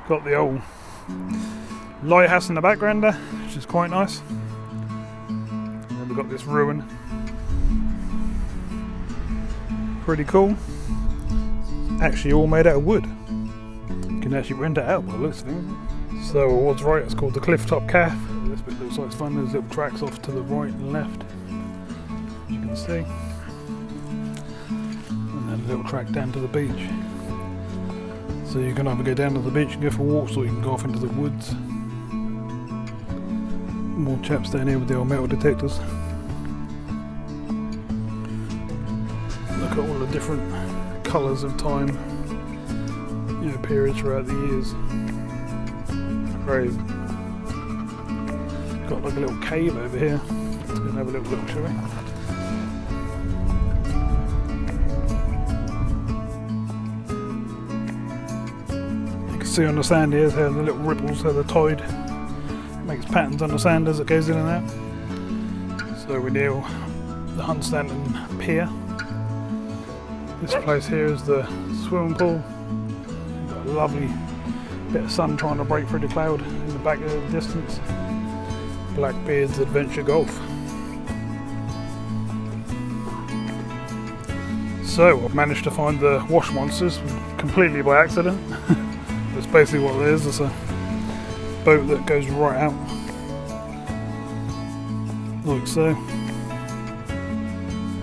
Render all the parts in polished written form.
Got the old lighthouse in the background there, which is quite nice. And then we've got this ruin. Pretty cool. Actually all made out of wood. You can actually rent it out by the looks of things. So I was right, it's called the Clifftop Cafe. This bit looks like it's fun. There's little tracks off to the right and left, as you can see. And then a little track down to the beach. So you can either go down to the beach and go for walks, or you can go off into the woods. More chaps down here with the old metal detectors. Look at all the different colours of time, periods throughout the years. Crazy. Got like a little cave over here. Let's go and have a little look, shall we? You can see on the sand here how the little ripples, how the tide makes patterns on the sand as it goes in and out. So we're near the Hunstanton Pier. This place here is the swimming pool. Got a lovely bit of sun trying to break through the cloud in the back of the distance. Blackbeard's Adventure Golf. So I've managed to find the wash monsters completely by accident. That's basically what it is. It's a boat that goes right out, like so.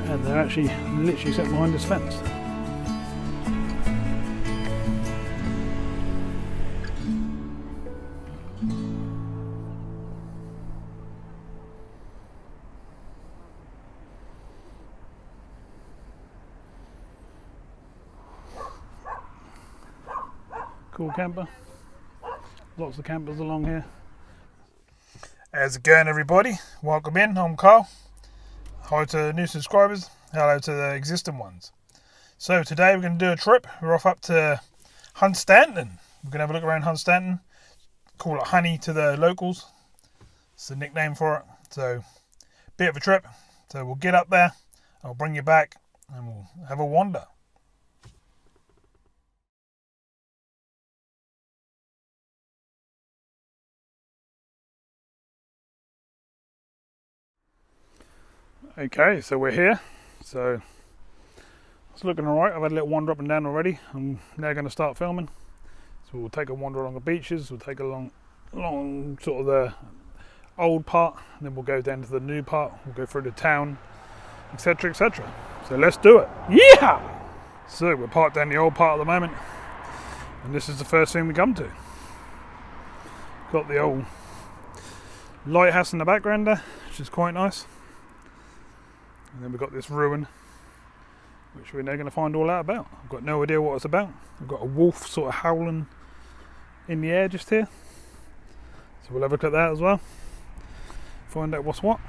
And they're actually literally set behind this fence. Cool camper. Lots of campers along here. How's it going, everybody? Welcome in. I'm Carl. Hi to new subscribers. Hello to the existing ones. So today we're going to do a trip. We're off up to Hunstanton. We're going to have a look around Hunstanton. Call it Honey to the locals. It's the nickname for it. So bit of a trip. So we'll get up there. I'll bring you back and we'll have a wander. Okay, so we're here. So it's looking alright. I've had a little wander up and down already. I'm now going to start filming. So we'll take a wander along the beaches. We'll take a long sort of the old part, and then we'll go down to the new part. We'll go through the town, etc, etc. So let's do it. Yeah! So we're parked down the old part at the moment, and this is the first thing we come to. Got the old lighthouse in the background there, which is quite nice. And then we've got this ruin, which we're now going to find all out about. I've got no idea what it's about. I've got a wolf sort of howling in the air just here. So we'll have a look at that as well. Find out what's what.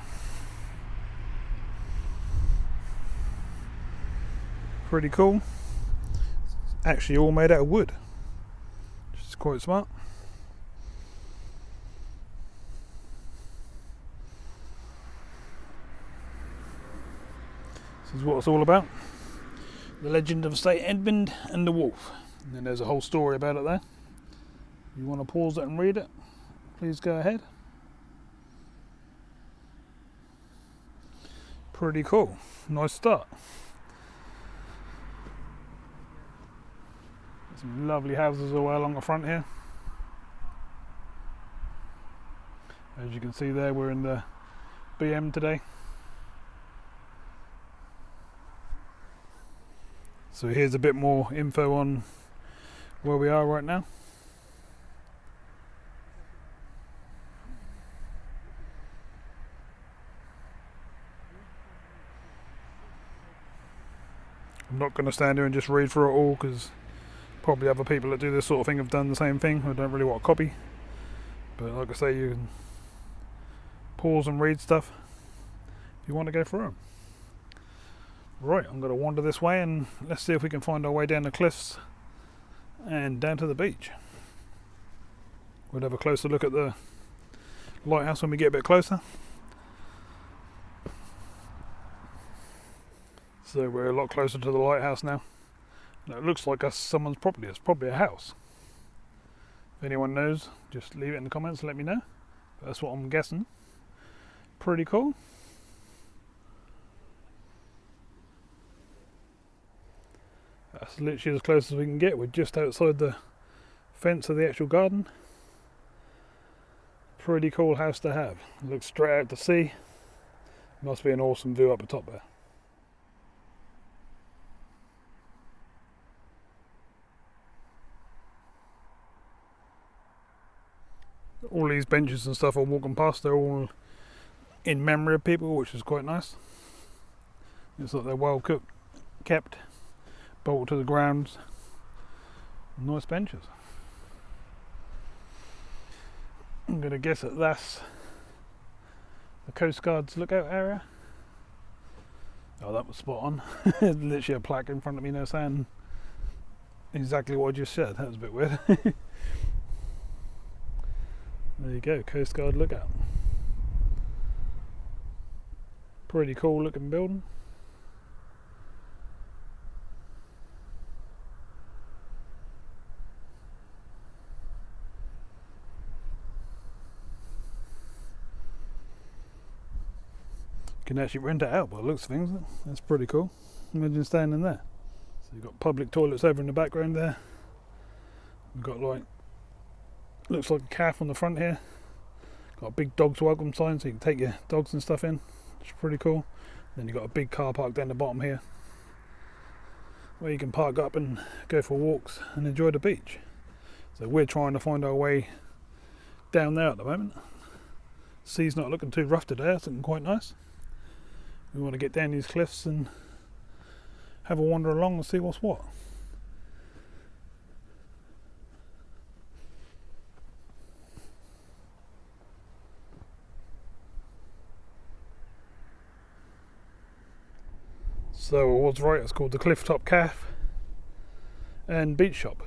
Pretty cool. It's actually all made out of wood, which is quite smart. This is what it's all about. The legend of St. Edmund and the wolf. And then there's a whole story about it there. If you want to pause it and read it, please go ahead. Pretty cool. Nice start. Some lovely houses all along the front here. As you can see there, we're in the BM today. So here's a bit more info on where we are right now. I'm not going to stand here and just read through it all, because probably other people that do this sort of thing have done the same thing. I don't really want to copy. But like I say, you can pause and read stuff if you want to go through them. Right, I'm going to wander this way and let's see if we can find our way down the cliffs and down to the beach. We'll have a closer look at the lighthouse when we get a bit closer. So we're a lot closer to the lighthouse now. And it looks like someone's property. It's probably a house. If anyone knows, just leave it in the comments and let me know. But that's what I'm guessing. Pretty cool. That's literally as close as we can get. We're just outside the fence of the actual garden. Pretty cool house to have. Looks straight out to sea. Must be an awesome view up the top there. All these benches and stuff I'm walking past, they're all in memory of people, which is quite nice. It's like they're well kept, bolted to the ground. Nice benches. I'm going to guess that that's the Coast Guard's lookout area. Oh, that was spot on. Literally a plaque in front of me now saying exactly what I just said. That was a bit weird. There you go, Coast Guard lookout. Pretty cool looking building. You can actually rent it out by the looks of things. That's pretty cool. Imagine staying in there. So you've got public toilets over in the background there. We've got like, looks like a calf on the front here. Got a big dogs welcome sign so you can take your dogs and stuff in. It's pretty cool. Then you've got a big car park down the bottom here where you can park up and go for walks and enjoy the beach. So we're trying to find our way down there at the moment. Sea's not looking too rough today, it's looking quite nice. We want to get down these cliffs and have a wander along and see what's what. So I was right, it's called the Clifftop Cafe and Beach Shop.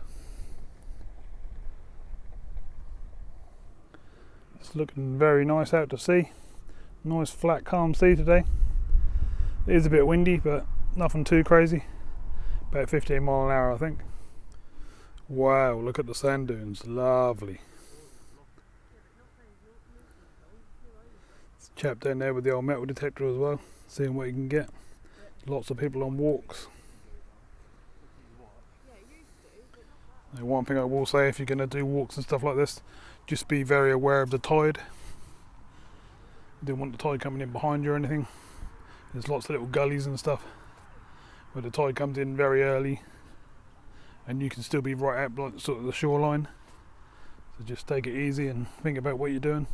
It's looking very nice out to sea. Nice flat calm sea today. It is a bit windy but nothing too crazy. About 15 mile an hour I think. Wow, look at the sand dunes, lovely. There's a chap down there with the old metal detector as well, seeing what you can get. Lots of people on walks. Now, one thing I will say, if you're going to do walks and stuff like this, just be very aware of the tide. You don't want the tide coming in behind you or anything. There's lots of little gullies and stuff where the tide comes in very early and you can still be right at like sort of the shoreline. So just take it easy and think about what you're doing.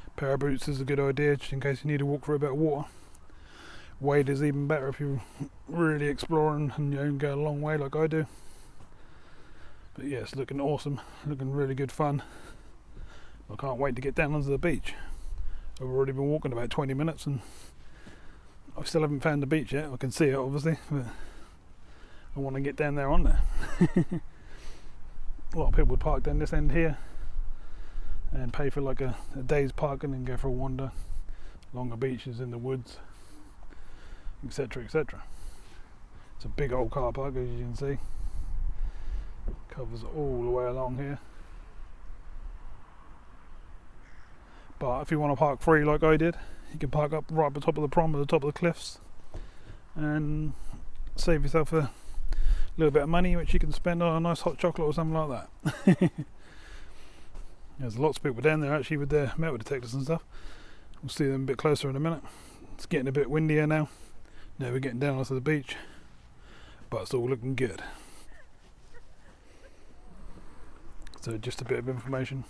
A pair of boots is a good idea just in case you need to walk for a bit of water. Wade is even better if you're really exploring and you don't go a long way like I do. But yeah, it's looking awesome, looking really good fun. I can't wait to get down onto the beach. I've already been walking about 20 minutes and I still haven't found the beach yet. I can see it obviously, but I want to get down there on there. A lot of people would park down this end here and pay for like a day's parking and go for a wander along the beaches in the woods, etc, etc. It's a big old car park as you can see. Covers all the way along here. But if you want to park free like I did, you can park up right at the top of the prom, at the top of the cliffs, and save yourself a little bit of money which you can spend on a nice hot chocolate or something like that. There's lots of people down there actually with their metal detectors and stuff. We'll see them a bit closer in a minute. It's getting a bit windier now. Now we're getting down onto the beach, but it's all looking good. So just a bit of information.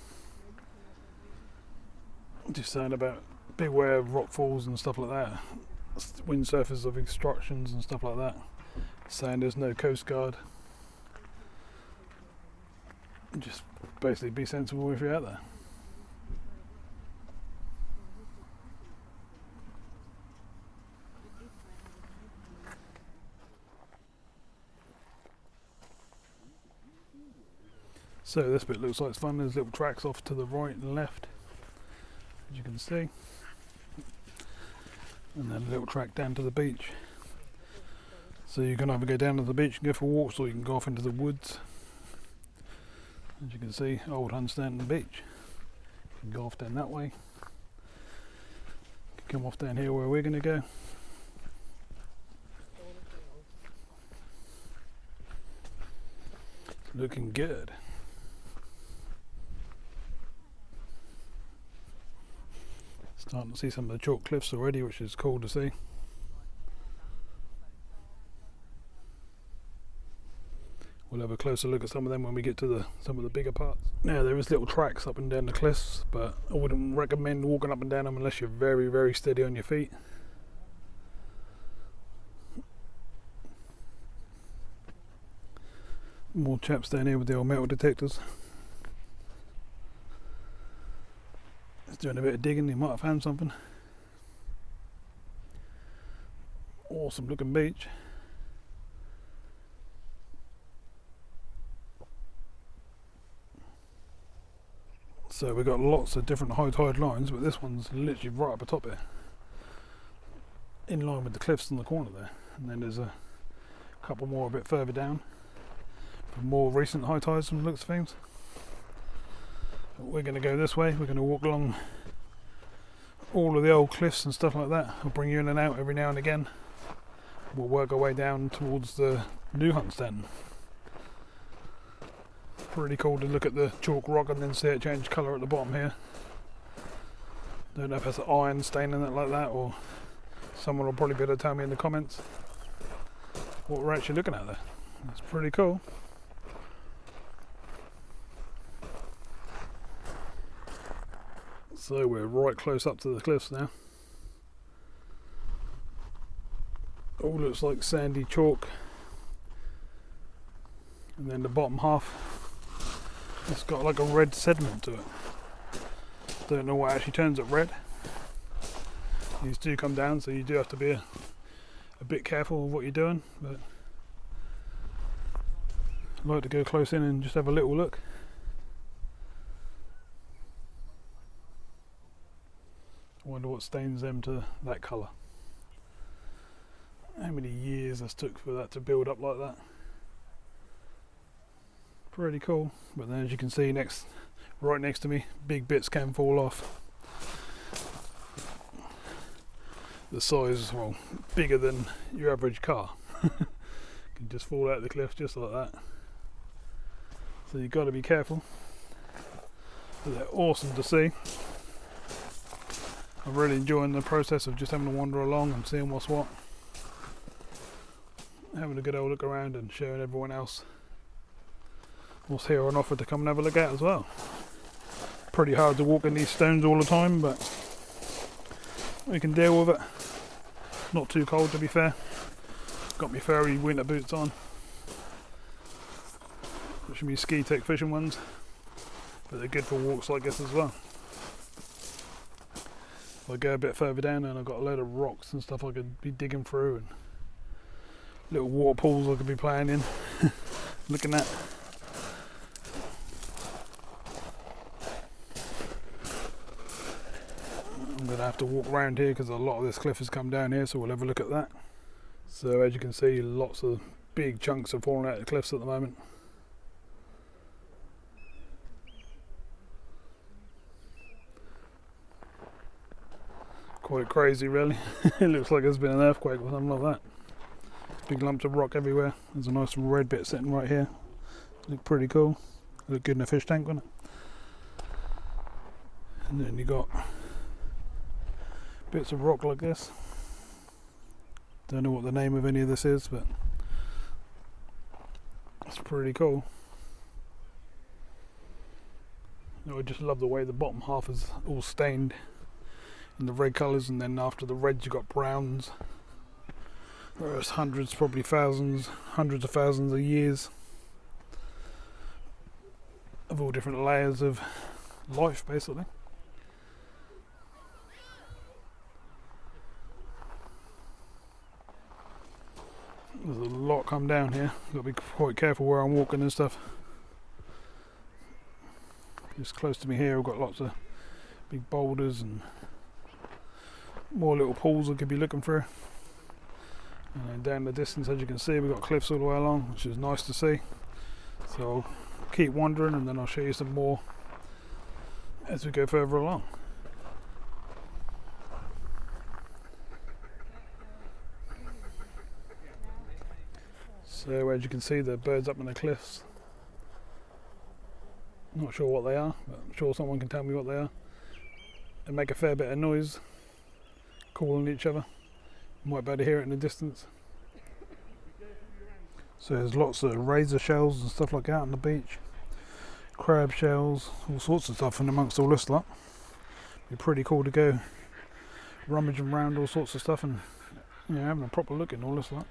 Just saying about beware of rock falls and stuff like that. Windsurfers of obstructions and stuff like that. Saying there's no Coast Guard. Just basically be sensible if you're out there. So this bit looks like it's fun. There's little tracks off to the right and left, as you can see, and then a little track down to the beach. So you can either go down to the beach and go for walks, or you can go off into the woods. As you can see, old Hunstanton Beach. You can go off down that way. You can come off down here where we're going to go. It's looking good. Starting to see some of the chalk cliffs already, which is cool to see. We'll have a closer look at some of them when we get to some of the bigger parts. Now there is little tracks up and down the cliffs, but I wouldn't recommend walking up and down them unless you're very, very steady on your feet. More chaps down here with the old metal detectors. He's doing a bit of digging, he might have found something. Awesome looking beach. So we've got lots of different high tide lines, but this one's literally right up the top here, in line with the cliffs in the corner there. And then there's a couple more a bit further down for more recent high tides from the looks of things. But we're going to go this way. We're going to walk along all of the old cliffs and stuff like that. I'll bring you in and out every now and again. We'll work our way down towards the new Hunstanton. Pretty cool to look at the chalk rock and then see it change colour at the bottom here. Don't know if it's iron staining it like that, or someone will probably be able to tell me in the comments what we're actually looking at there. It's pretty cool. So we're right close up to the cliffs now. All looks like sandy chalk, and then the bottom half, it's got like a red sediment to it. Don't know what actually turns it red. These do come down, so you do have to be a bit careful of what you're doing, but I'd like to go close in and just have a little look. I wonder what stains them to that colour. How many years it took for that to build up like that. Pretty cool, but then as you can see right next to me, big bits can fall off. The size, well, bigger than your average car. Can just fall out of the cliff just like that. So you've got to be careful. But they're awesome to see. I'm really enjoying the process of just having to wander along and seeing what's what. Having a good old look around and showing everyone else what's here on offer to come and have a look at as well. Pretty hard to walk in these stones all the time, but we can deal with it. Not too cold to be fair. Got my furry winter boots on, which are my ski tech fishing ones, but they're good for walks like this as well. If I go a bit further down and I've got a load of rocks and stuff I could be digging through, and little water pools I could be playing in, looking at. I'm going to have to walk around here because a lot of this cliff has come down here, so we'll have a look at that. So as you can see, lots of big chunks are falling out of the cliffs at the moment. Quite crazy really. It looks like there's been an earthquake or something like that. Big lumps of rock everywhere. There's a nice red bit sitting right here. Look pretty cool. Look good in a fish tank, wouldn't it? And then you got bits of rock like this. Don't know what the name of any of this is, but it's pretty cool. I just love the way the bottom half is all stained in the red colours, and then after the reds you got browns. There's hundreds, probably thousands, hundreds of thousands of years of all different layers of life basically. There's a lot come down here. Got to be quite careful where I'm walking and stuff. Just close to me here I've got lots of big boulders and more little pools I could be looking through. And then down the distance, as you can see, we've got cliffs all the way along, which is nice to see. So I'll keep wandering and then I'll show you some more as we go further along. So as you can see, the birds up in the cliffs. Not sure what they are, but I'm sure someone can tell me what they are. They make a fair bit of noise, calling each other. You might be able to hear it in the distance. So there's lots of razor shells and stuff like that on the beach. Crab shells, all sorts of stuff in amongst all this lot. Be pretty cool to go rummaging around all sorts of stuff and having a proper look in all this lot.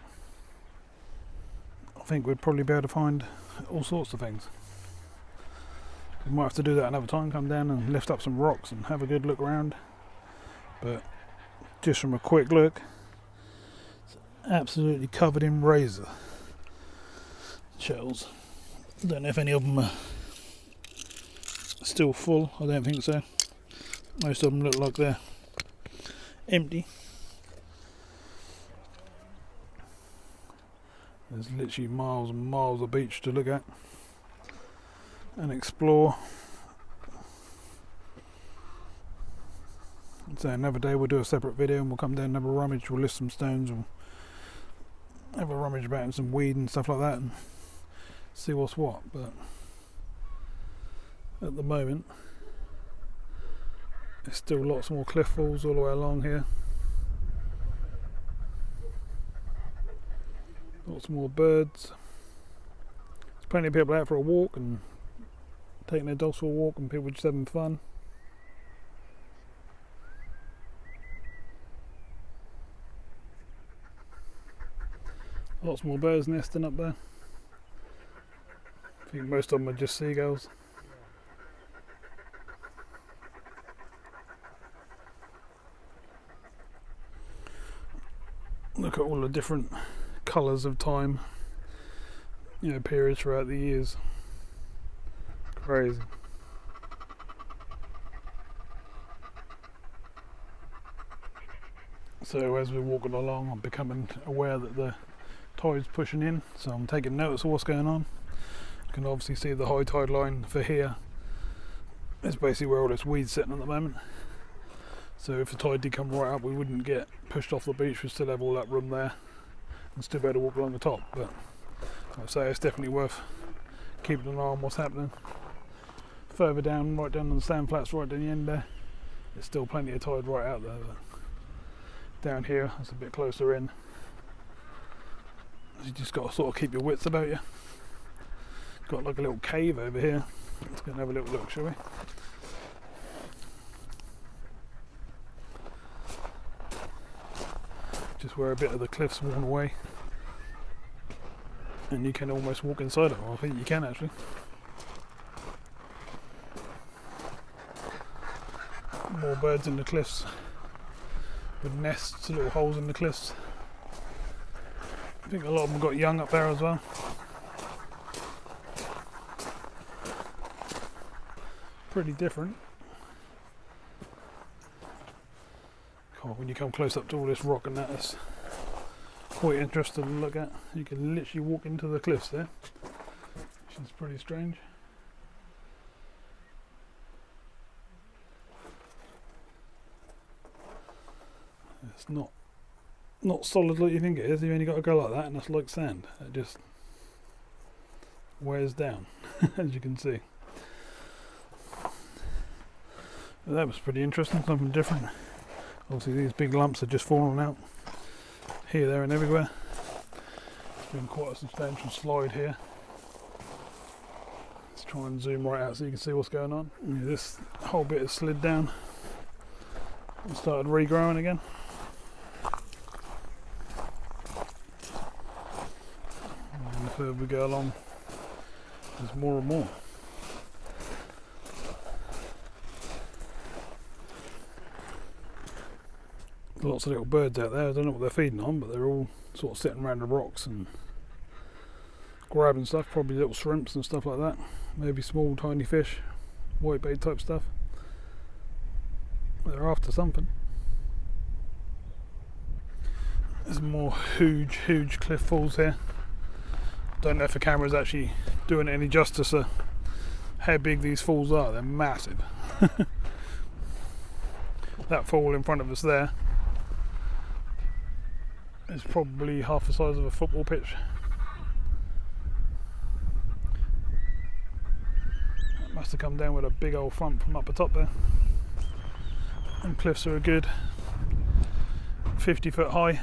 I think we'd probably be able to find all sorts of things. We might have to do that another time, come down and lift up some rocks and have a good look around. But just from a quick look, it's absolutely covered in razor shells. I don't know if any of them are still full, I don't think so. Most of them look like they're empty. There's literally miles and miles of beach to look at and explore. So another day we'll do a separate video and we'll come down and have a rummage, we'll list some stones, we'll have a rummage about and some weed and stuff like that and see what's what. But at the moment there's still lots more cliff falls all the way along here. Lots more birds. There's plenty of people out for a walk and taking their dogs for a walk and people just having fun. Lots more birds nesting up there. I think most of them are just seagulls. Look at all the different colours of time, periods throughout the years. Crazy. So as we're walking along, I'm becoming aware that the tide's pushing in, so I'm taking notice of what's going on. You can obviously see the high tide line for here. It's basically where all this weed's sitting at the moment. So if the tide did come right up, we wouldn't get pushed off the beach. We'd still have all that room there and still be able to walk along the top. But I'd say it's definitely worth keeping an eye on what's happening. Further down, right down on the sand flats, right down the end there, there's still plenty of tide right out there. But down here, it's a bit closer in. You just got to sort of keep your wits about you. Got like a little cave over here. Let's go and have a little look, shall we? Just where a bit of the cliff's worn away. And you can almost walk inside it. Well, I think you can actually. More birds in the cliffs. With nests, little holes in the cliffs. I think a lot of them got young up there as well. Pretty different. God, when you come close up to all this rock and that, it's quite interesting to look at. You can literally walk into the cliffs there, which is pretty strange. It's not solid like you think it is. You've only got to go like that and it's like sand. It just wears down, as you can see. But that was pretty interesting, something different. Obviously these big lumps are just falling out here, there and everywhere. It's been quite a substantial slide here. Let's try and zoom right out so you can see what's going on. Yeah, this whole bit has slid down and started regrowing again. And the further we go along, there's more and more. Lots of little birds out there. I don't know what they're feeding on, but they're all sort of sitting around the rocks and grabbing stuff, probably little shrimps and stuff like that, maybe small tiny fish, whitebait type stuff. They're after something. There's more huge cliff falls here. Don't know if the camera's actually doing it any justice how big these falls are. They're massive. That fall in front of us there is probably half the size of a football pitch. It must have come down with a big old front from up the top there. And cliffs are a good 50 foot high,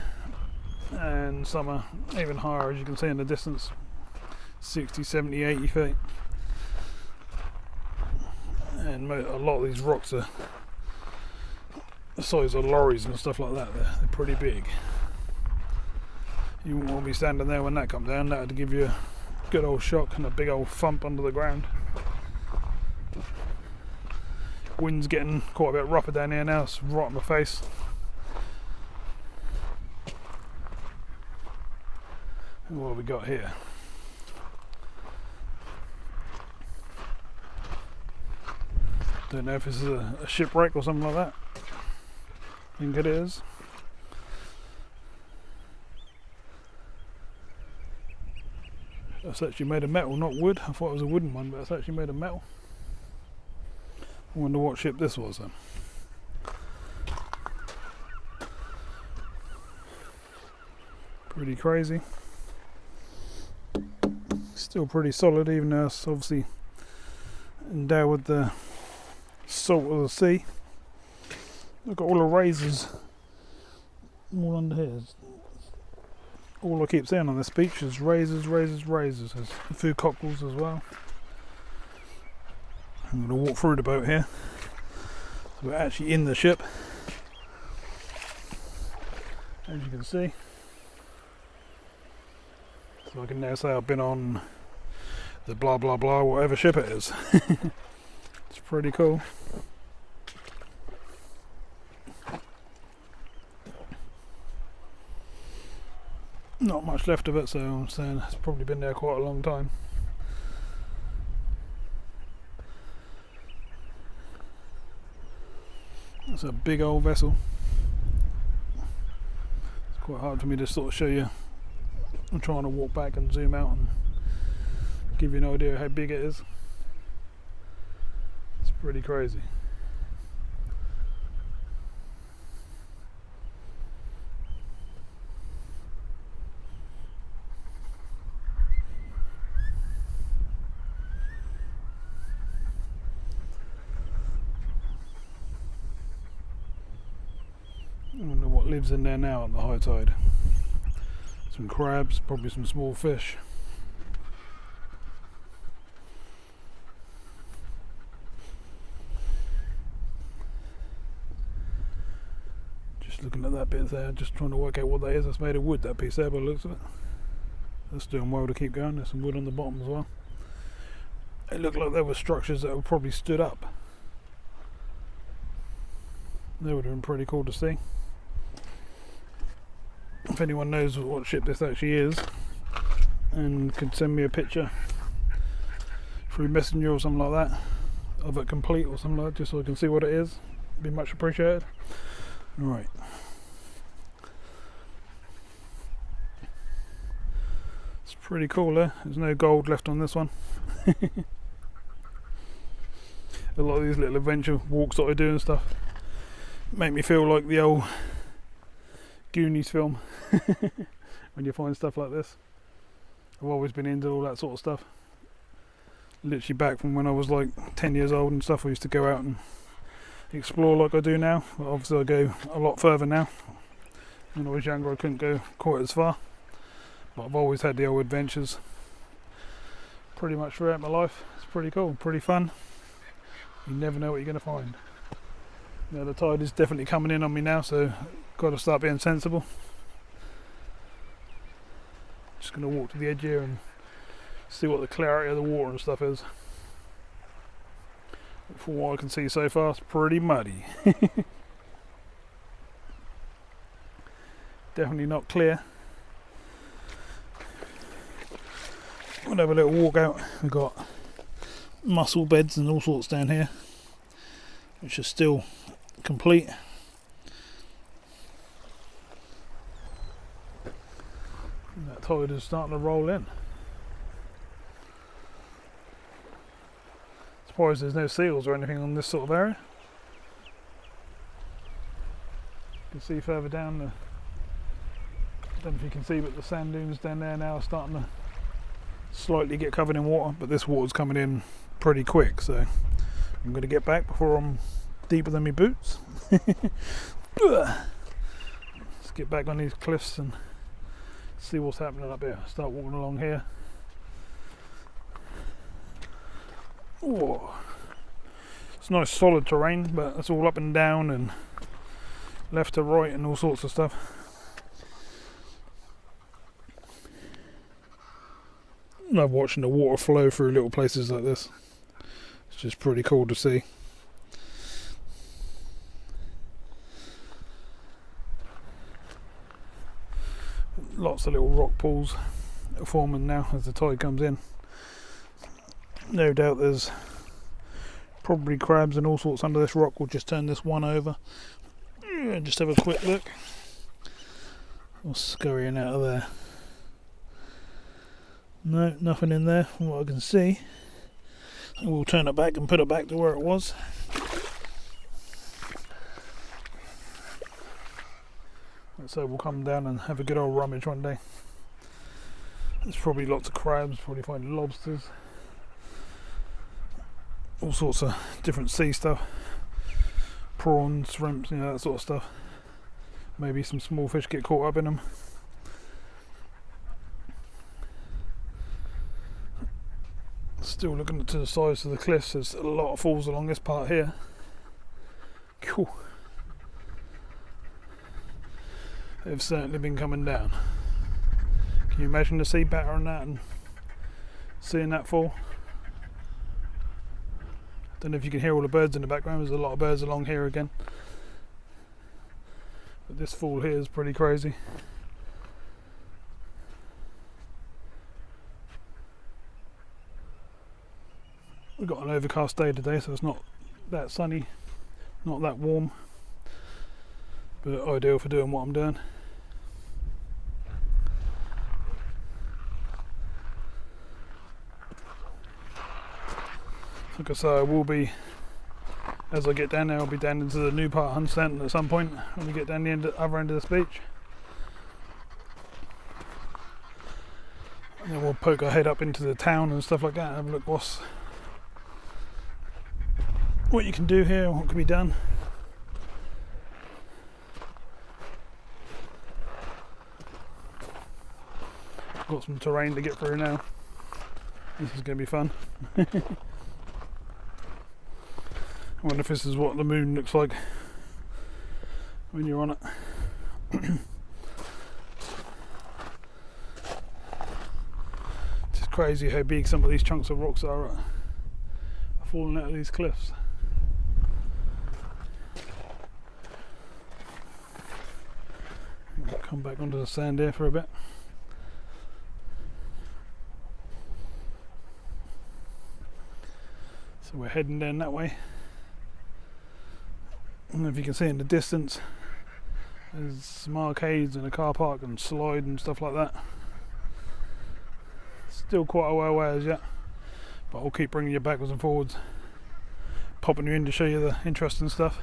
and some are even higher, as you can see in the distance, 60, 70, 80 feet. And a lot of these rocks are the size of lorries and stuff like that. They're pretty big. You won't want to be standing there when that comes down. That would give you a good old shock and a big old thump under the ground. Wind's getting quite a bit rougher down here now. It's right in my face. And what have we got here? Don't know if this is a shipwreck or something like that. I think it is. That's actually made of metal, not wood. I thought it was a wooden one, but it's actually made of metal. I wonder what ship this was then. Pretty crazy. Still pretty solid, even though it's obviously endowed with the salt of the sea. Look at all the razors all under here. All I keep saying on this beach is razors, razors, razors. There's a few cockles as well. I'm going to walk through the boat here. So we're actually in the ship, as you can see. So I can now say I've been on the blah blah blah whatever ship it is. It's pretty cool. Not much left of it, so I'm saying it's probably been there quite a long time. It's a big old vessel. It's quite hard for me to sort of show you. I'm trying to walk back and zoom out and give you an idea how big it is. It's pretty crazy. I wonder what lives in there now at the high tide. Some crabs, probably some small fish. Just looking at that bit there, just trying to work out what that is. That's made of wood, that piece there, by the looks of it. That's doing well to keep going. There's some wood on the bottom as well. It looked like there were structures that were probably stood up. That would have been pretty cool to see. If anyone knows what ship this actually is and could send me a picture through Messenger or something like that of it complete or something like that, just so I can see what it is, it'd be much appreciated. Alright. It's pretty cool there. There's no gold left on this one. A lot of these little adventure walks that I do and stuff make me feel like the old Goonies film. When you find stuff like this, I've always been into all that sort of stuff. Literally back from when I was like 10 years old and stuff, I used to go out and explore like I do now. But obviously I go a lot further now. When I was younger I couldn't go quite as far, but I've always had the old adventures pretty much throughout my life. It's pretty cool, pretty fun. You never know what you're going to find. Now the tide is definitely coming in on me now, so got to start being sensible. Just going to walk to the edge here and see what the clarity of the water and stuff is. From what I can see so far, it's pretty muddy. Definitely not clear. We'll have a little walk out. We've got mussel beds and all sorts down here, which are still complete. And that tide is starting to roll in. Surprised there's no seals or anything on this sort of area. You can see further down the, I don't know if you can see, but the sand dunes down there now are starting to slightly get covered in water, but this water's coming in pretty quick, so I'm going to get back before I'm deeper than my boots. Let's get back on these cliffs and see what's happening up here. Start walking along here. Whoa. It's nice solid terrain, but it's all up and down and left to right and all sorts of stuff. I love watching the water flow through little places like this. It's just pretty cool to see. Lots of little rock pools are forming now as the tide comes in. No doubt there's probably crabs and all sorts under this rock. We'll just turn this one over and just have a quick look. We'll scurrying out of there. No, nothing in there from what I can see. We'll turn it back and put it back to where it was. So we'll come down and have a good old rummage one day. There's probably lots of crabs, probably find lobsters, all sorts of different sea stuff, prawns, shrimps, you know, that sort of stuff. Maybe some small fish get caught up in them. Still looking to the sides of the cliffs, there's a lot of falls along this part here. Cool. They've certainly been coming down. Can you imagine the sea batter on that and seeing that fall? Don't know if you can hear all the birds in the background. There's a lot of birds along here again. But this fall here is pretty crazy. We've got an overcast day today, so it's not that sunny, not that warm, but ideal for doing what I'm doing. Like I say, I will be, as I get down there, I'll be down into the new part of Hunstanton at some point when we get down the other end of this beach. And then we'll poke our head up into the town and stuff like that, and have a look what you can do here and what can be done. Got some terrain to get through now. This is going to be fun. I wonder if this is what the moon looks like when you're on it. It's just crazy how big some of these chunks of rocks are falling out of these cliffs. Come back onto the sand here for a bit. So we're heading down that way. I don't know if you can see in the distance, there's some arcades and a car park and slide and stuff like that. Still quite a way away as yet, but I'll keep bringing you backwards and forwards, popping you in to show you the interesting stuff.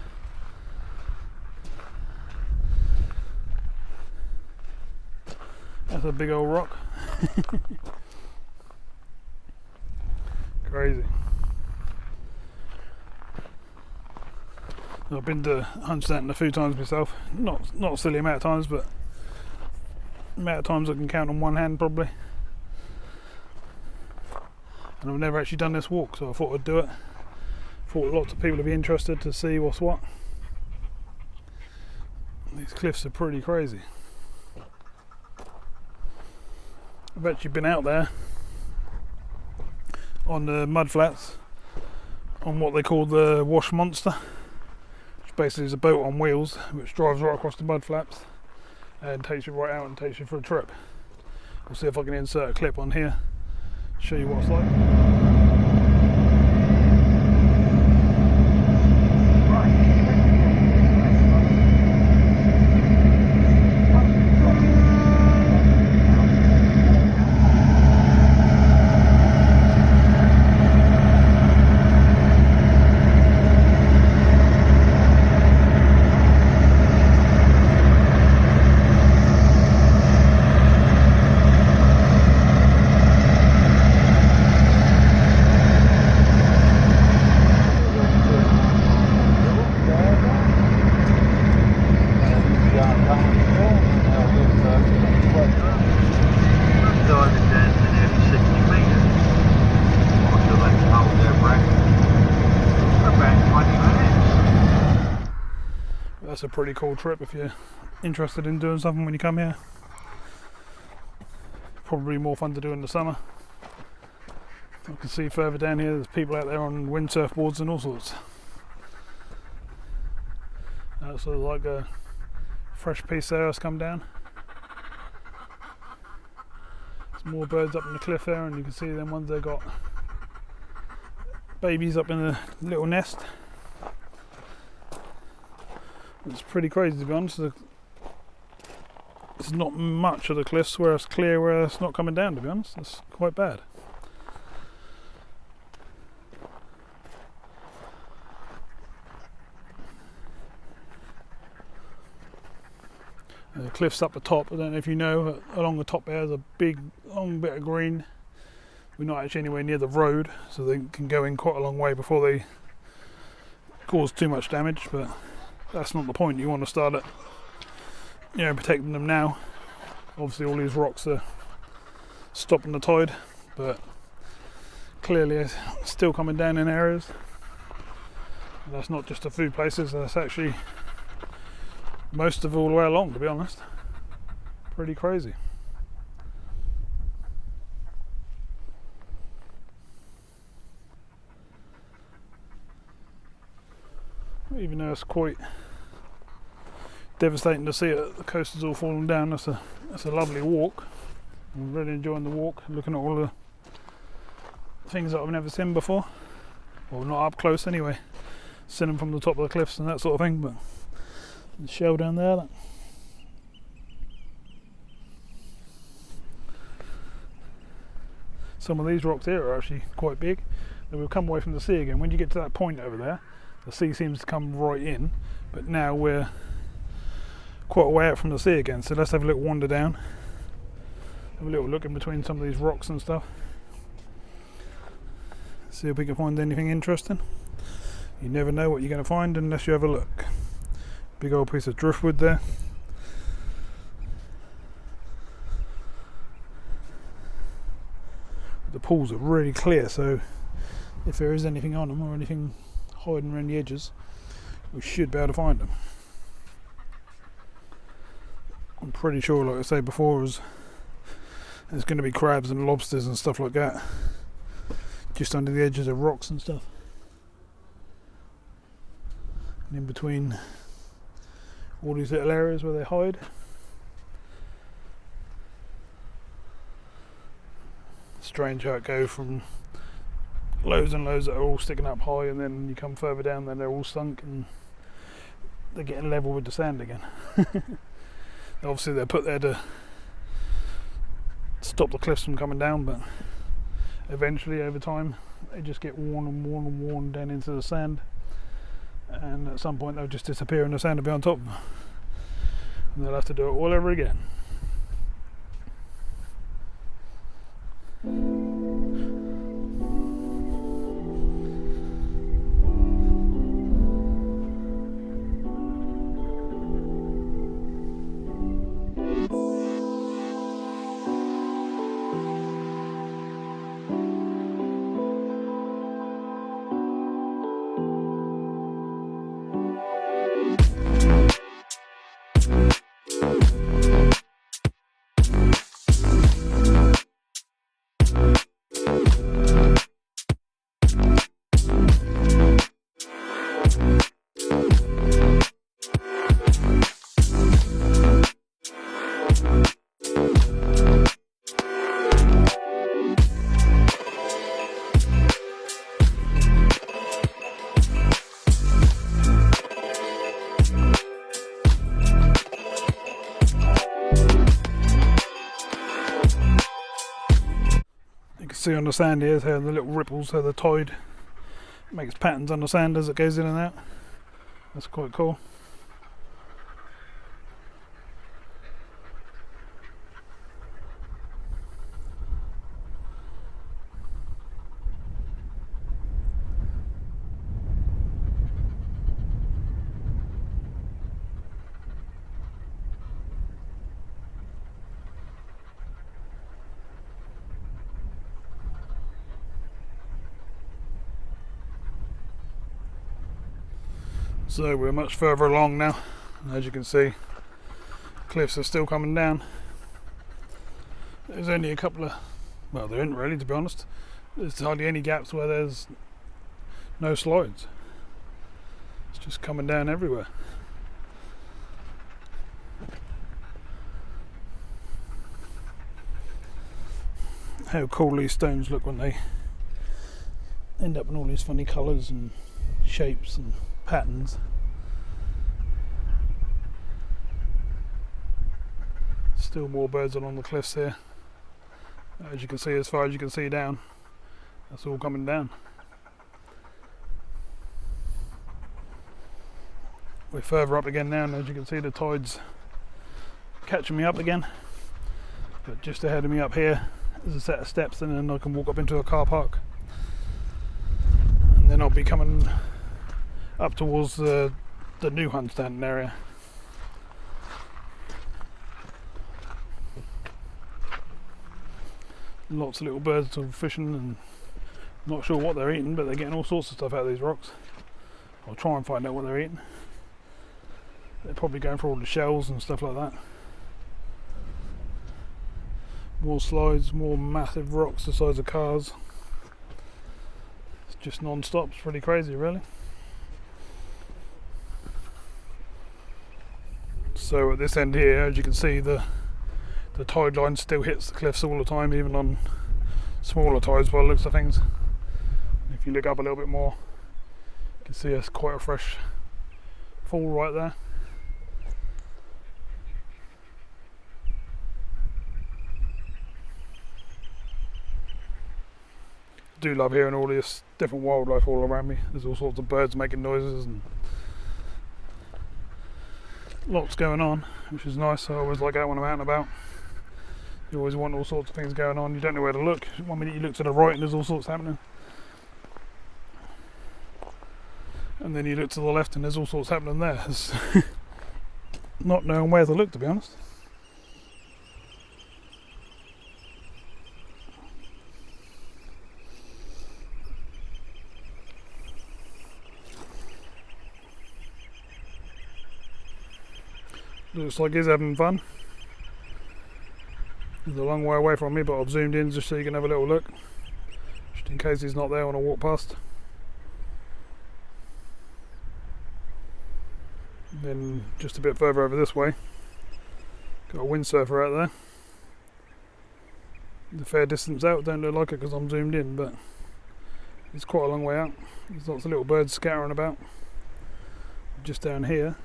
That's a big old rock. Crazy. I've been to Hunstanton a few times myself. Not a silly amount of times, but amount of times I can count on one hand probably. And I've never actually done this walk, so I thought I'd do it. Thought lots of people would be interested to see what's what. These cliffs are pretty crazy. I've actually been out there on the mud flats on what they call the Wash Monster, which basically is a boat on wheels which drives right across the mud flaps and takes you right out and takes you for a trip. I'll see if I can insert a clip on here, show you what it's like. That's a pretty cool trip if you're interested in doing something when you come here. Probably more fun to do in the summer. I can see further down here there's people out there on windsurf boards and all sorts. That's sort of like a fresh piece there has come down. There's more birds up in the cliff there, and you can see them ones that got babies up in the little nest. It's pretty crazy, to be honest. There's not much of the cliffs where it's clear, where it's not coming down, to be honest. It's quite bad. The cliffs up the top, I don't know if you know, along the top there's a big long bit of green. We're not actually anywhere near the road, so they can go in quite a long way before they cause too much damage, but that's not the point. You want to start at, protecting them now. Obviously all these rocks are stopping the tide, but clearly it's still coming down in areas. And that's not just the food places, that's actually most of all the way along, to be honest. Pretty crazy. Even though it's quite devastating to see it, the coast is all falling down. That's a lovely walk. I'm really enjoying the walk, looking at all the things that I've never seen before. Well, not up close anyway. Seen them from the top of the cliffs and that sort of thing, but the shell down there. Some of these rocks here are actually quite big. And we've come away from the sea again. When you get to that point over there, the sea seems to come right in, but now we're quite a way out from the sea again. So let's have a little wander down, have a little look in between some of these rocks and stuff, see if we can find anything interesting. You never know what you're going to find unless you have a look. Big old piece of driftwood there. The pools are really clear, so if there is anything on them or anything hiding around the edges, we should be able to find them. I'm pretty sure, like I said before, there's going to be crabs and lobsters and stuff like that just under the edges of rocks and stuff, and in between all these little areas where they hide. Strange how it goes from loads and loads that are all sticking up high, and then you come further down, then they're all sunk and they're getting level with the sand again. Obviously they're put there to stop the cliffs from coming down, but eventually over time they just get worn and worn and worn down into the sand, and at some point they'll just disappear and the sand will be on top, and they'll have to do it all over again. See on the sand here how the little ripples, how the tide makes patterns on the sand as it goes in and out. That's quite cool. So we're much further along now. And as you can see, cliffs are still coming down. There's only a couple of, well, there isn't really, to be honest. There's hardly any gaps where there's no slides. It's just coming down everywhere. How cool these stones look when they end up in all these funny colours and shapes and patterns. Still more birds along the cliffs here. As you can see, as far as you can see down, that's all coming down. We're further up again now, and as you can see, the tide's catching me up again. But just ahead of me up here is a set of steps, and then I can walk up into a car park. And then I'll be coming up towards the new Hunstanton area. Lots of little birds all fishing, and not sure what they're eating, but they're getting all sorts of stuff out of these rocks. I'll try and find out what they're eating. They're probably going for all the shells and stuff like that. More slides, more massive rocks the size of cars. It's just non-stop. It's pretty crazy, really. So at this end here, as you can see, the tide line still hits the cliffs all the time, even on smaller tides by the looks of things. If you look up a little bit more, you can see it's quite a fresh fall right there. I do love hearing all this different wildlife all around me. There's all sorts of birds making noises and lots going on, which is nice. I always like that when I'm out and about. You always want all sorts of things going on. You don't know where to look. One minute you look to the right and there's all sorts happening, and then you look to the left and there's all sorts happening there. It's not knowing where to look, to be honest. Looks like he's having fun. He's a long way away from me, but I've zoomed in just so you can have a little look, just in case he's not there when I walk past. And then just a bit further over this way, got a windsurfer out there. The fair distance out, don't look like it because I'm zoomed in, but it's quite a long way out. There's lots of little birds scattering about. Just down here,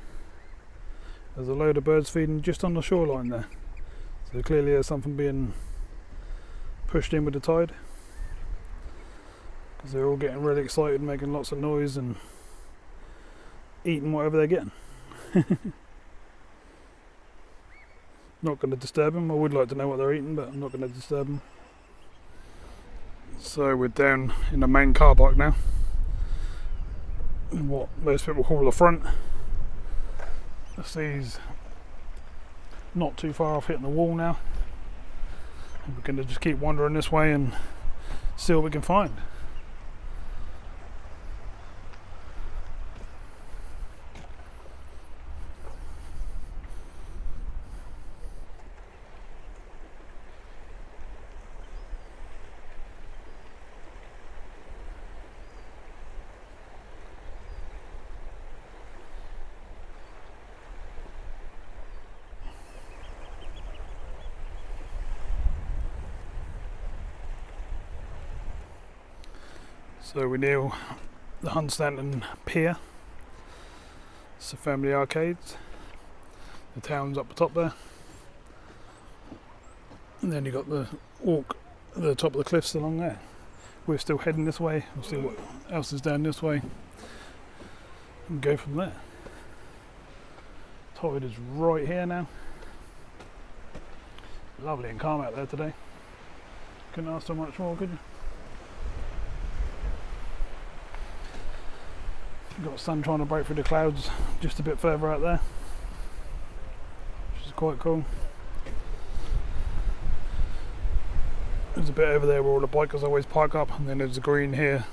there's a load of birds feeding just on the shoreline there. So clearly there's something being pushed in with the tide, because they're all getting really excited, making lots of noise and eating whatever they're getting. Not going to disturb them. I would like to know what they're eating, but I'm not going to disturb them. So we're down in the main car park now, in what most people call the front. The sea's not too far off hitting the wall now, and we're going to just keep wandering this way and see what we can find. So we're near the Hunstanton Pier. It's the family arcades. The town's up the top there. And then you've got the walk at the top of the cliffs along there. We're still heading this way. We'll see what else is down this way and go from there. Tide is right here now. Lovely and calm out there today. Couldn't ask for much more, could you? Got sun trying to break through the clouds just a bit further out there, which is quite cool. There's a bit over there where all the bikers always park up, and then there's a green here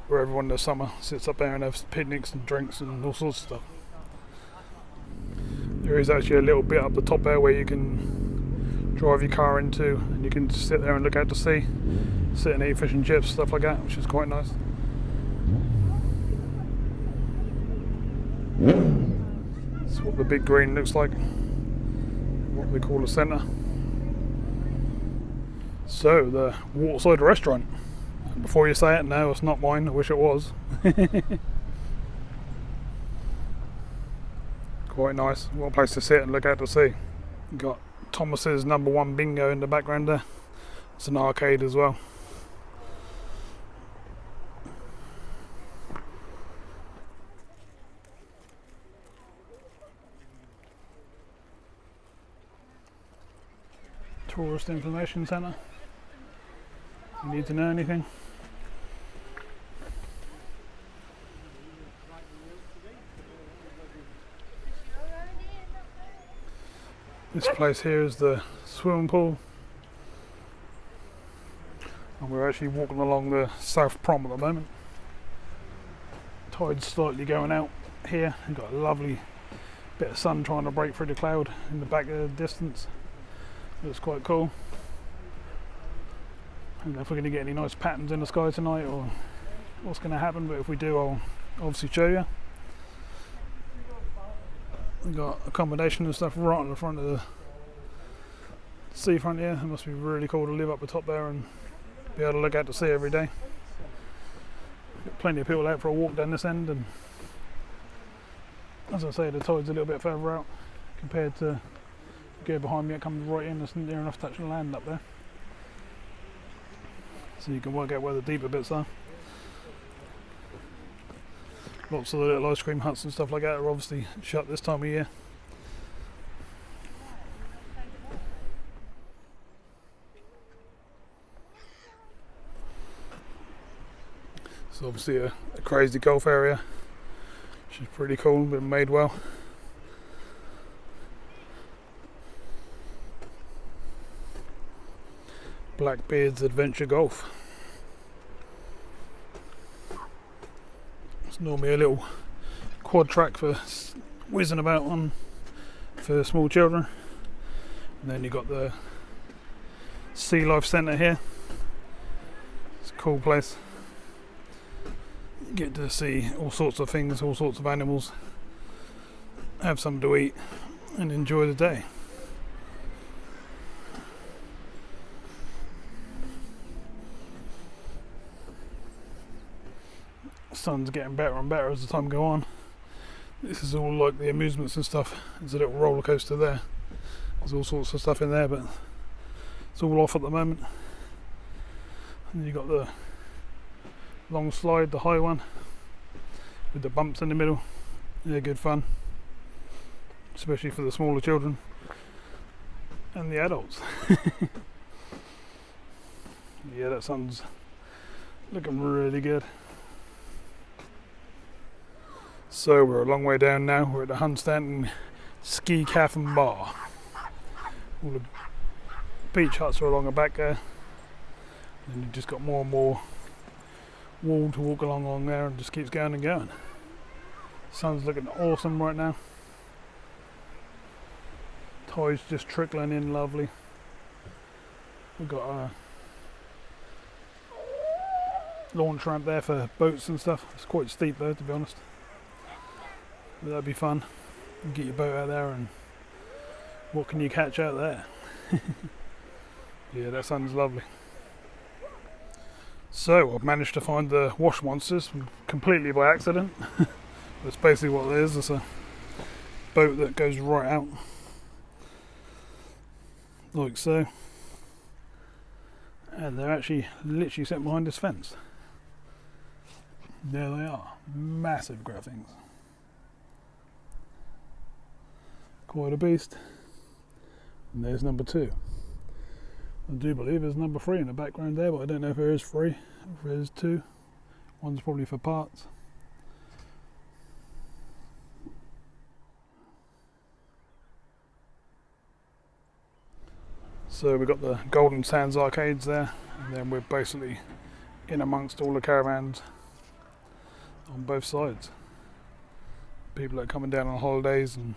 where everyone in the summer sits up there and has picnics and drinks and all sorts of stuff. There is actually a little bit up the top there where you can drive your car into, and you can sit there and look out to sea, sit and eat fish and chips, stuff like that, which is quite nice. That's what the big green looks like, what we call a centre. So, the waterside restaurant. Before you say it, no, it's not mine, I wish it was. Quite nice, what a place to sit and look out to sea. You've got Thomas's #1 bingo in the background there. It's an arcade as well. Tourist information centre. You need to know anything? This place here is the swimming pool, and we're actually walking along the South Prom at the moment. Tide's slightly going out here. We've got a lovely bit of sun trying to break through the cloud in the back of the distance. Looks quite cool. I don't know if we're going to get any nice patterns in the sky tonight or what's going to happen, but if we do, I'll obviously show you. We've got accommodation and stuff right on the front of the seafront here. It must be really cool to live up the top there and be able to look out to sea every day. Got plenty of people out for a walk down this end, and as I say, the tide's a little bit further out compared to go behind me. It comes right in, it's near enough touching land up there, so you can work out where the deeper bits are. Lots of the little ice cream huts and stuff like that are obviously shut this time of year. It's obviously a crazy golf area, which is pretty cool, been made well. Blackbeard's Adventure Golf. It's normally a little quad track for whizzing about on for small children. And then you've got the Sea Life Centre here. It's a cool place. You get to see all sorts of things, all sorts of animals, have something to eat and enjoy the day. Sun's getting better and better as the time goes on. This is all like the amusements and stuff. There's a little roller coaster there. There's all sorts of stuff in there, but it's all off at the moment. And you've got the long slide, the high one, with the bumps in the middle. They're good fun, especially for the smaller children and the adults. Yeah, that sun's looking really good. So we're a long way down now. We're at the Hunstanton Ski Cafe and Bar. All the beach huts are along the back there, and you've just got more and more wall to walk along there, and just keeps going and going. Sun's looking awesome right now. Tide's just trickling in lovely. We've got a launch ramp there for boats and stuff. It's quite steep though, to be honest. But that'd be fun. You get your boat out there, and what can you catch out there? Yeah, that sounds lovely. So I've managed to find the wash monsters completely by accident. That's basically what it is. It's a boat that goes right out, like so. And they're actually literally set behind this fence. There they are, massive graphings. Quite a beast. And there's number 2. I do believe there's number 3 in the background there, but I don't know if there is 3, if there is 2. One's probably for parts. So we've got the Golden Sands arcades there, and then we're basically in amongst all the caravans on both sides. People that are coming down on holidays and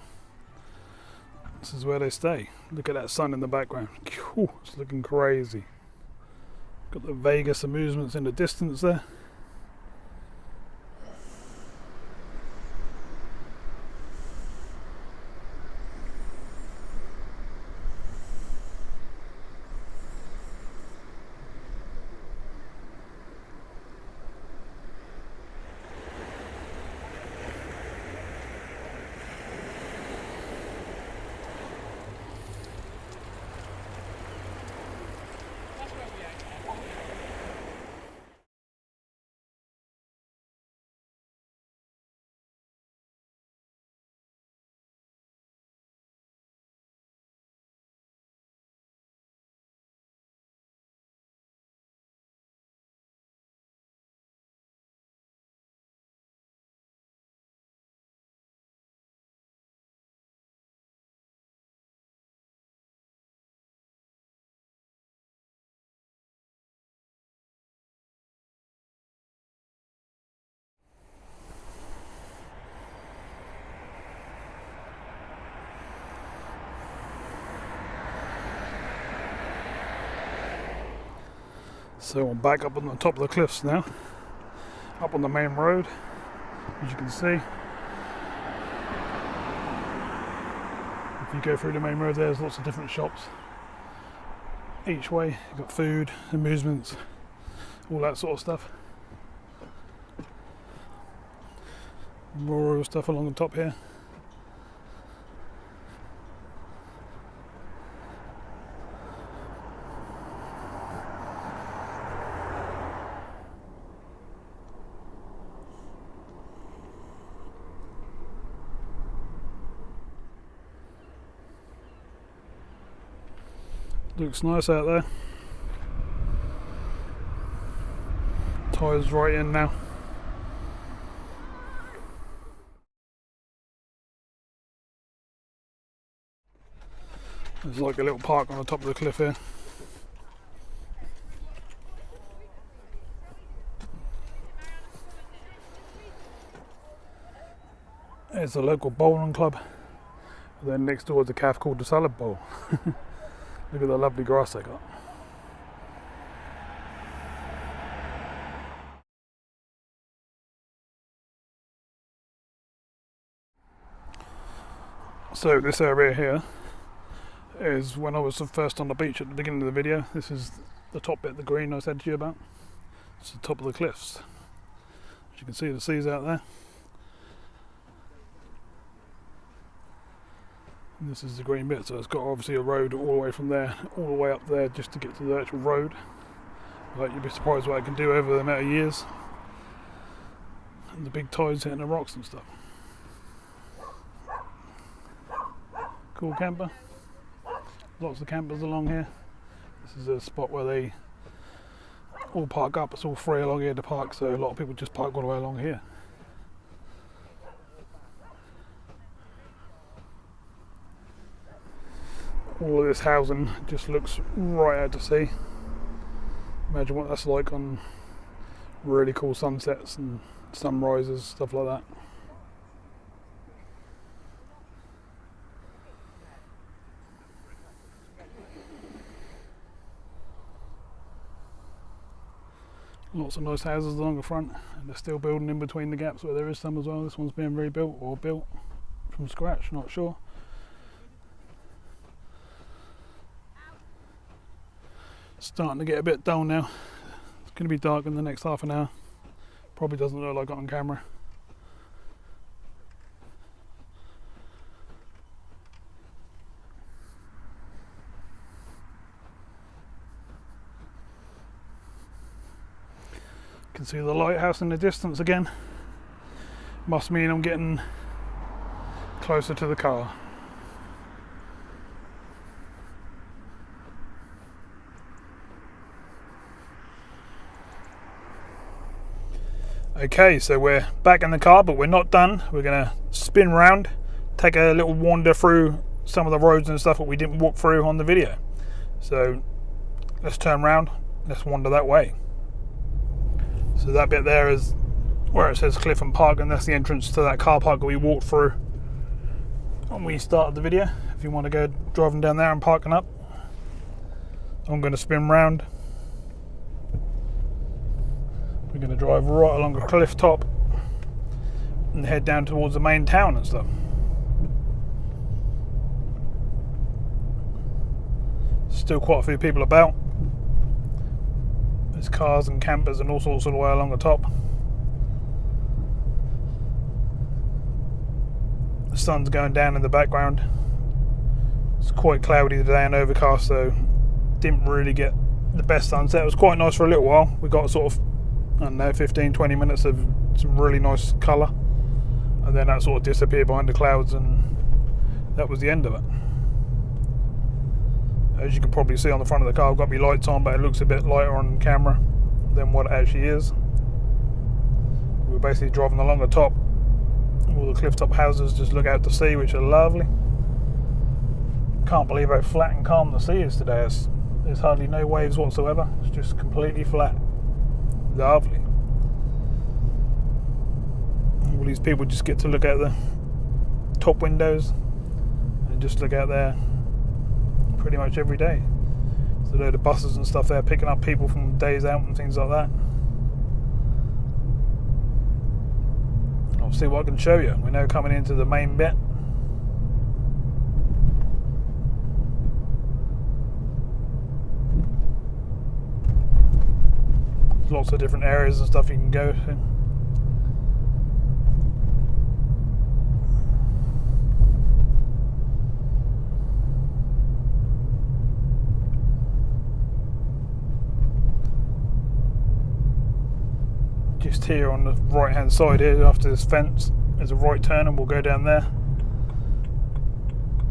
This is where they stay. Look at that sun in the background. Whew, it's looking crazy. Got the Vegas amusements in the distance there. So I'm back up on the top of the cliffs now, up on the main road, as you can see. If you go through the main road, there's lots of different shops each way. You've got food, amusements, all that sort of stuff. More stuff along the top here. Looks nice out there. Tide's right in now. There's like a little park on the top of the cliff here. There's a local bowling club. And then next door is a cafe called the Salad Bowl. Look at the lovely grass they got. So this area here is when I was first on the beach at the beginning of the video. This is the top bit, the green I said to you about. It's the top of the cliffs. As you can see, the sea's out there. And this is the green bit, so it's got obviously a road all the way from there, all the way up there just to get to the actual road. Like, you'd be surprised what I can do over the amount of years. And the big tides hitting the rocks and stuff. Cool camper. Lots of campers along here. This is a spot where they all park up. It's all free along here to park, so a lot of people just park all the way along here. All of this housing just looks right out to sea. Imagine what that's like on really cool sunsets and sunrises, stuff like that. Lots of nice houses along the front, and they're still building in between the gaps where there is some as well. This one's being rebuilt or built from scratch, not sure. Starting to get a bit dull now. It's going to be dark in the next half an hour. Probably doesn't look like it on camera. You can see the lighthouse in the distance again. Must mean I'm getting closer to the car. Okay, so we're back in the car, but we're not done. We're going to spin round, take a little wander through some of the roads and stuff that we didn't walk through on the video. So let's turn around, let's wander that way. So that bit there is where it says Cliff and Park, and that's the entrance to that car park that we walked through when we started the video. If you want to go driving down there and parking up, I'm going to spin round. We're going to drive right along a cliff top and head down towards the main town and stuff. Still quite a few people about. There's cars and campers and all sorts all the way along the top. The sun's going down in the background. It's quite cloudy today and overcast, so didn't really get the best sunset. It was quite nice for a little while. We got sort of, I don't know, 15-20 minutes of some really nice colour, and then that sort of disappeared behind the clouds, and that was the end of it. As you can probably see on the front of the car, I've got my lights on, but it looks a bit lighter on camera than what it actually is. We're basically driving along the top. All the cliff top houses just look out to sea, which are lovely. Can't believe how flat and calm the sea is today. There's hardly no waves whatsoever. It's just completely flat. Lovely. All these people just get to look out the top windows and just look out there pretty much every day. So there are the buses and stuff there picking up people from days out and things like that. I'll see what I can show you. We're now coming into the main bit. There's lots of different areas and stuff you can go to. Just here on the right hand side here, after this fence, there's a right turn and we'll go down there.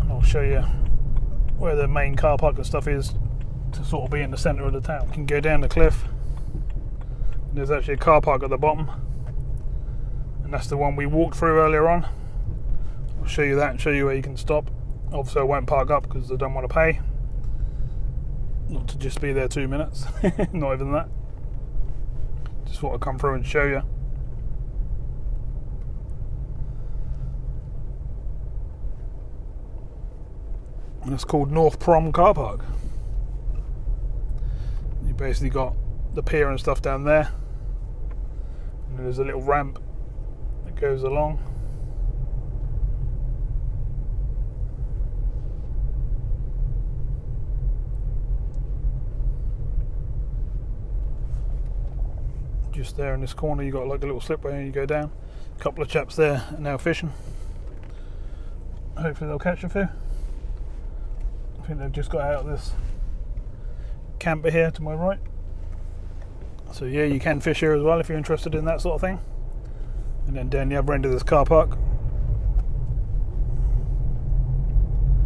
And I'll show you where the main car park and stuff is, to sort of be in the centre of the town. You can go down the cliff. There's actually a car park at the bottom, and that's the one we walked through earlier on. I'll show you that and show you where you can stop. Obviously I won't park up because I don't want to pay. Not to just be there 2 minutes, not even that. Just want to come through and show you. And it's called North Prom Car Park. You basically got the pier and stuff down there, and there's a little ramp that goes along. Just there in this corner you got like a little slipway and you go down. A couple of chaps there are now fishing. Hopefully they'll catch a few. I think they've just got out of this camper here to my right. So yeah, you can fish here as well if you're interested in that sort of thing. And then down the other end of this car park,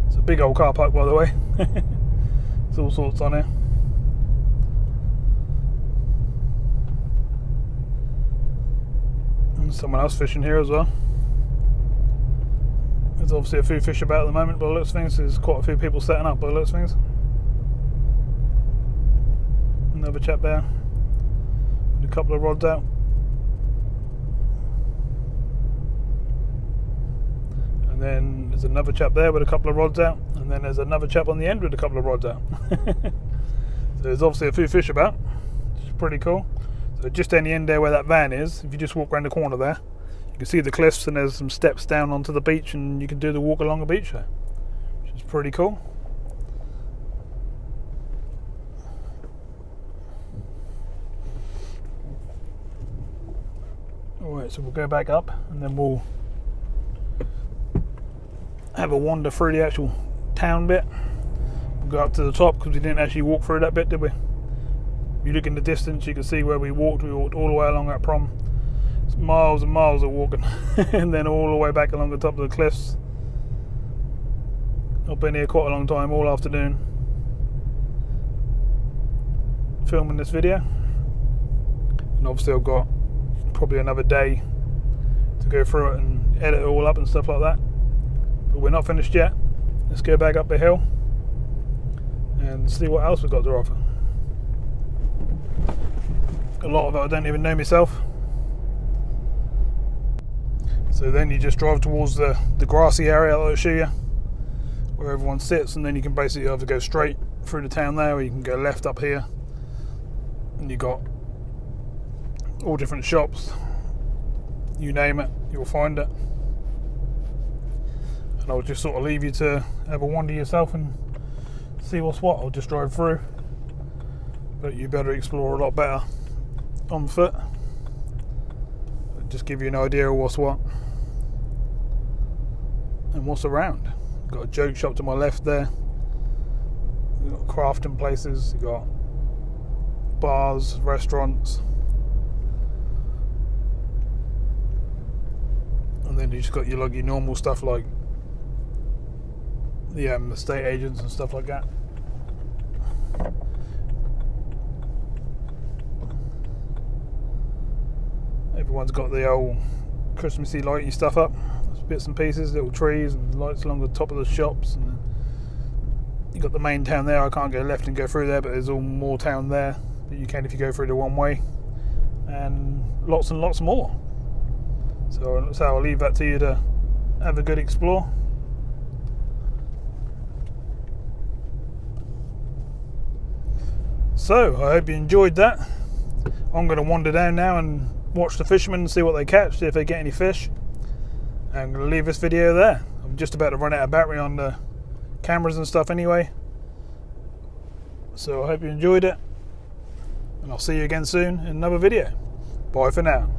it's a big old car park, by the way. There's all sorts on here. And someone else fishing here as well. There's obviously a few fish about at the moment, by the looks of things. There's quite a few people setting up, by the looks of things. Another chap there with a couple of rods out. And then there's another chap there with a couple of rods out. And then there's another chap on the end with a couple of rods out. So there's obviously a few fish about, which is pretty cool. So just down the end there where that van is, if you just walk around the corner there, you can see the cliffs and there's some steps down onto the beach, and you can do the walk along the beach there, which is pretty cool. Alright, so we'll go back up and then we'll have a wander through the actual town bit. We'll go up to the top because we didn't actually walk through that bit, did we? If you look in the distance, you can see where we walked. We walked all the way along that prom. It's miles and miles of walking. And then all the way back along the top of the cliffs. I've been here quite a long time, all afternoon, filming this video. And obviously I've got probably another day to go through it and edit it all up and stuff like that. But we're not finished yet. Let's go back up the hill and see what else we've got to offer. A lot of it I don't even know myself. So then you just drive towards the grassy area that I'll show you, where everyone sits, and then you can basically either go straight through the town there, or you can go left up here, and you got all different shops. You name it, you'll find it. And I'll just sort of leave you to have a wander yourself and see what's what. I'll just drive through, but you better explore a lot better on foot. I'll just give you an idea of what's what and what's around. Got a joke shop to my left there. You've got crafting places, you've got bars, restaurants, and then you just got your normal stuff like the estate agents and stuff like that. Everyone's got the old Christmassy lighty stuff up, bits and pieces, little trees and lights along the top of the shops, and you got the main town there. I can't go left and go through there, but there's all more town there that you can if you go through the one way, and lots more. So I'll leave that to you to have a good explore. So I hope you enjoyed that. I'm going to wander down now and watch the fishermen and see what they catch, see if they get any fish. I'm going to leave this video there. I'm just about to run out of battery on the cameras and stuff anyway. So I hope you enjoyed it, and I'll see you again soon in another video. Bye for now.